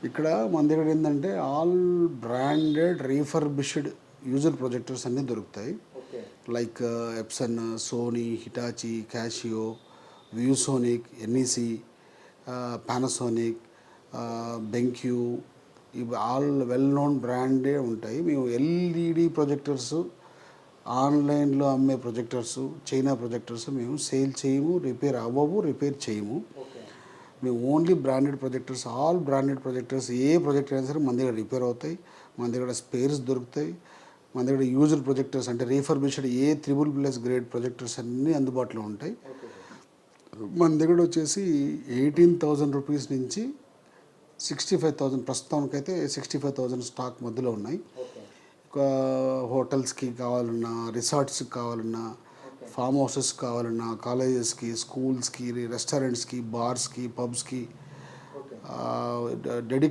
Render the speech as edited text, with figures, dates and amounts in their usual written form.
ఇక్కడ మన దగ్గర ఏంటంటే all branded refurbished user projectors అన్నీ దొరుకుతాయి. Like Epson, Sony, Hitachi, Casio, ViewSonic, NEC, Panasonic, BenQ, ఇవి ఆల్ వెల్ నోన్ బ్రాండే ఉంటాయి. మేము ఎల్ఈడి ప్రొజెక్టర్స్, ఆన్లైన్లో అమ్మే ప్రొజెక్టర్స్, చైనా ప్రొజెక్టర్స్ మేము సేల్ చేయము, రిపేర్ చేయము. మేము only branded projectors, all branded projectors, ఏ ప్రొజెక్టర్ అయినా సరే మన దగ్గర రిపేర్ అవుతాయి, మన దగ్గర స్పేర్స్ దొరుకుతాయి. మన దగ్గర యూజర్ ప్రొజెక్టర్స్ అంటే రీఫర్బిష్డ్ ఏ++ గ్రేడ్ ప్రొజెక్టర్స్ అన్నీ అందుబాటులో ఉంటాయి. మన దగ్గర వచ్చేసి 18,000 రూపీస్ నుంచి 65,000, ప్రస్తుతానికైతే 65,000 స్టాక్ మధ్యలో ఉన్నాయి. ఒక హోటల్స్కి కావాలన్నా, రిసార్ట్స్కి కావాలన్నా, ఫామ్ హౌసెస్ కావాలన్నా, కాలేజెస్కి, స్కూల్స్కి, రెస్టారెంట్స్కి, బార్స్కి, పబ్స్కి డెడికేట్